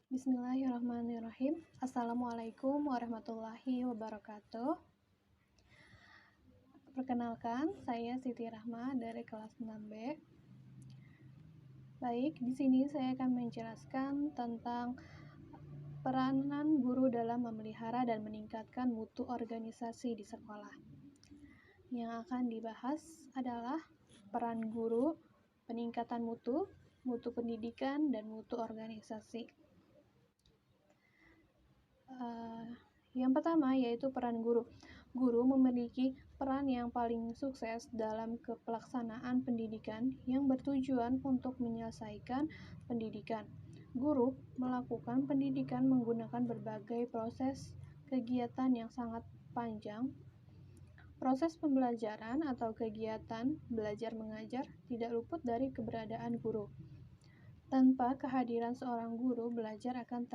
Bismillahirrahmanirrahim. Assalamualaikum warahmatullahi wabarakatuh. Perkenalkan, saya Siti Rahma dari kelas 6B. Baik, di sini saya akan menjelaskan tentang peranan guru dalam memelihara dan meningkatkan mutu organisasi di sekolah. Yang akan dibahas adalah peran guru, peningkatan mutu pendidikan, dan mutu organisasi. Yang pertama yaitu peran guru. Guru memiliki peran yang paling sukses dalam pelaksanaan pendidikan yang bertujuan untuk menyelesaikan pendidikan. Guru melakukan pendidikan menggunakan berbagai proses kegiatan yang sangat panjang. Proses pembelajaran atau kegiatan belajar mengajar tidak luput dari keberadaan guru. Tanpa kehadiran seorang guru, belajar akan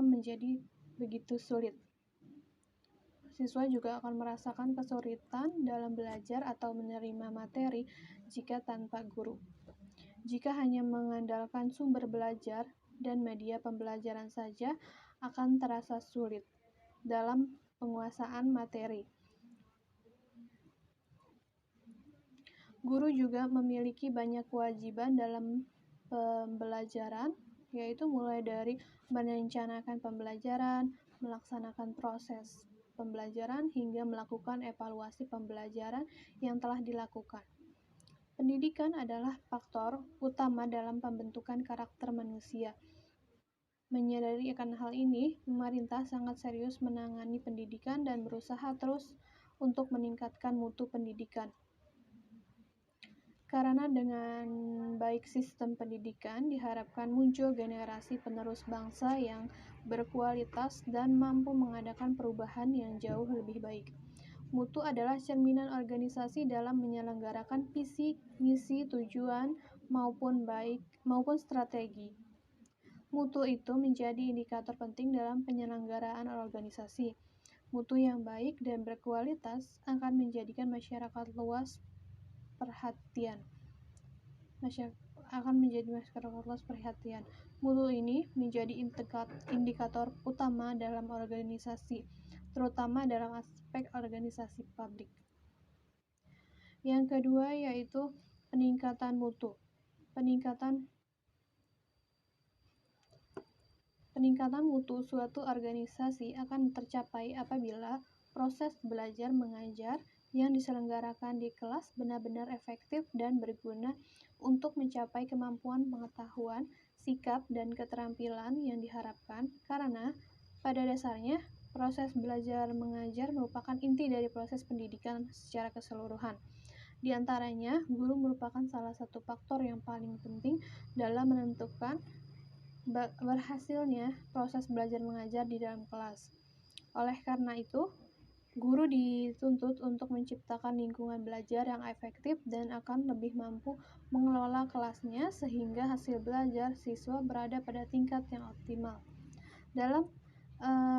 menjadi begitu sulit. Siswa juga akan merasakan kesulitan dalam belajar atau menerima materi jika tanpa guru. Jika hanya mengandalkan sumber belajar dan media pembelajaran saja, akan terasa sulit dalam penguasaan materi. Guru juga memiliki banyak kewajiban dalam pembelajaran, yaitu mulai dari merencanakan pembelajaran, melaksanakan proses pembelajaran, hingga melakukan evaluasi pembelajaran yang telah dilakukan. Pendidikan adalah faktor utama dalam pembentukan karakter manusia. Menyadari akan hal ini, pemerintah sangat serius menangani pendidikan dan berusaha terus untuk meningkatkan mutu pendidikan. Karena dengan baik sistem pendidikan, diharapkan muncul generasi penerus bangsa yang berkualitas dan mampu mengadakan perubahan yang jauh lebih baik. Mutu adalah cerminan organisasi dalam menyelenggarakan visi, misi, tujuan, maupun strategi. Mutu itu menjadi indikator penting dalam penyelenggaraan organisasi. Mutu yang baik dan berkualitas akan menjadikan masyarakat luas perhatian. Mutu ini menjadi indikator utama dalam organisasi, terutama dalam aspek organisasi publik. Yang kedua yaitu peningkatan mutu. Peningkatan mutu suatu organisasi akan tercapai apabila proses belajar mengajar yang diselenggarakan di kelas benar-benar efektif dan berguna untuk mencapai kemampuan pengetahuan, sikap, dan keterampilan yang diharapkan, karena pada dasarnya proses belajar mengajar merupakan inti dari proses pendidikan secara keseluruhan. Di antaranya, guru merupakan salah satu faktor yang paling penting dalam menentukan berhasilnya proses belajar mengajar di dalam kelas. Oleh karena itu, guru dituntut untuk menciptakan lingkungan belajar yang efektif dan akan lebih mampu mengelola kelasnya sehingga hasil belajar siswa berada pada tingkat yang optimal. Dalam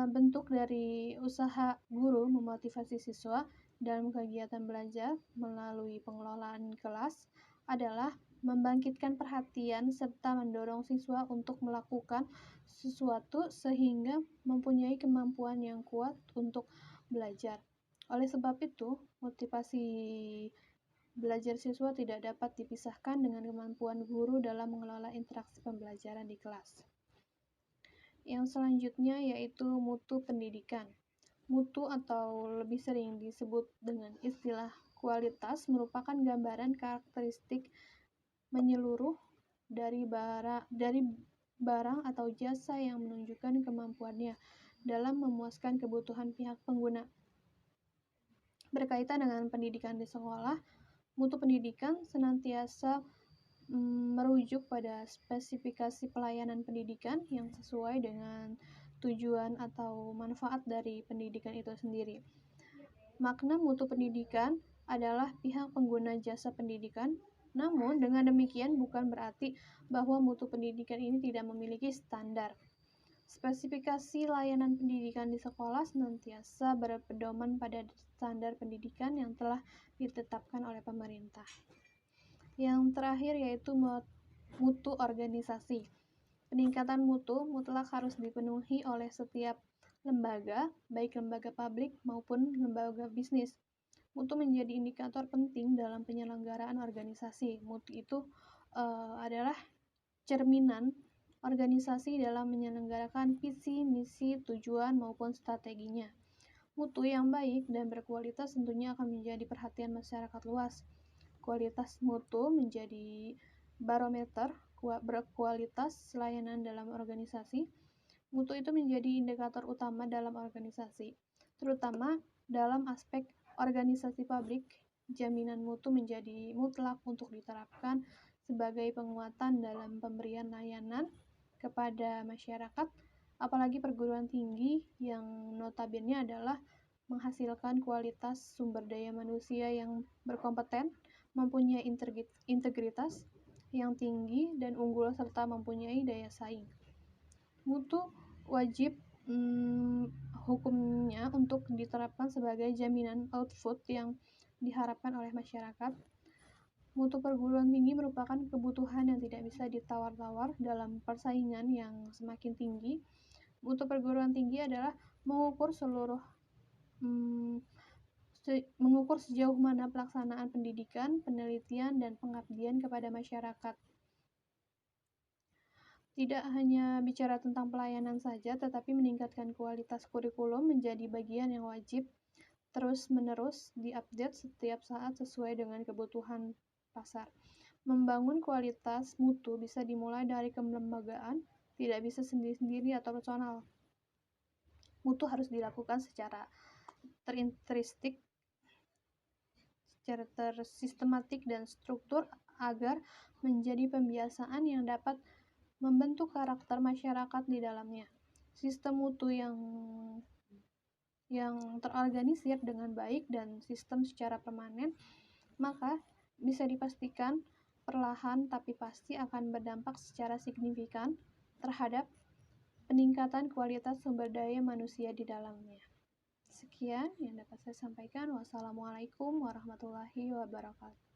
bentuk dari usaha guru memotivasi siswa dalam kegiatan belajar melalui pengelolaan kelas adalah membangkitkan perhatian serta mendorong siswa untuk melakukan sesuatu sehingga mempunyai kemampuan yang kuat untuk belajar. Oleh sebab itu, motivasi belajar siswa tidak dapat dipisahkan dengan kemampuan guru dalam mengelola interaksi pembelajaran di kelas. Yang selanjutnya yaitu mutu pendidikan. Mutu atau lebih sering disebut dengan istilah kualitas merupakan gambaran karakteristik menyeluruh dari barang atau jasa yang menunjukkan kemampuannya dalam memuaskan kebutuhan pihak pengguna. Berkaitan dengan pendidikan di sekolah, mutu pendidikan senantiasa merujuk pada spesifikasi pelayanan pendidikan yang sesuai dengan tujuan atau manfaat dari pendidikan itu sendiri. Makna mutu pendidikan adalah pihak pengguna jasa pendidikan, namun dengan demikian bukan berarti bahwa mutu pendidikan ini tidak memiliki standar. Spesifikasi layanan pendidikan di sekolah senantiasa berpedoman pada standar pendidikan yang telah ditetapkan oleh pemerintah. Yang terakhir yaitu mutu organisasi. Peningkatan mutu mutlak harus dipenuhi oleh setiap lembaga, baik lembaga publik maupun lembaga bisnis. Mutu menjadi indikator penting dalam penyelenggaraan organisasi. Mutu itu adalah cerminan organisasi dalam menyelenggarakan visi, misi, tujuan, maupun strateginya. Mutu yang baik dan berkualitas tentunya akan menjadi perhatian masyarakat luas. Kualitas mutu menjadi barometer berkualitas layanan dalam organisasi. Mutu itu menjadi indikator utama dalam organisasi, terutama dalam aspek organisasi publik. Jaminan mutu menjadi mutlak untuk diterapkan sebagai penguatan dalam pemberian layanan kepada masyarakat, apalagi perguruan tinggi yang notabene adalah menghasilkan kualitas sumber daya manusia yang berkompeten, mempunyai integritas yang tinggi dan unggul serta mempunyai daya saing. Mutu wajib hukumnya untuk diterapkan sebagai jaminan output yang diharapkan oleh masyarakat. Mutu perguruan tinggi merupakan kebutuhan yang tidak bisa ditawar-tawar dalam persaingan yang semakin tinggi. Mutu perguruan tinggi adalah mengukur sejauh mana pelaksanaan pendidikan, penelitian, dan pengabdian kepada masyarakat. Tidak hanya bicara tentang pelayanan saja, tetapi meningkatkan kualitas kurikulum menjadi bagian yang wajib terus-menerus diupdate setiap saat sesuai dengan kebutuhan pasar. Membangun kualitas mutu bisa dimulai dari kelembagaan, tidak bisa sendiri-sendiri atau personal. Mutu harus dilakukan secara tersistematik dan struktur agar menjadi pembiasaan yang dapat membentuk karakter masyarakat di dalamnya. Sistem mutu yang terorganisir dengan baik dan sistem secara permanen, maka bisa dipastikan perlahan tapi pasti akan berdampak secara signifikan terhadap peningkatan kualitas sumber daya manusia di dalamnya. Sekian yang dapat saya sampaikan. Wassalamualaikum warahmatullahi wabarakatuh.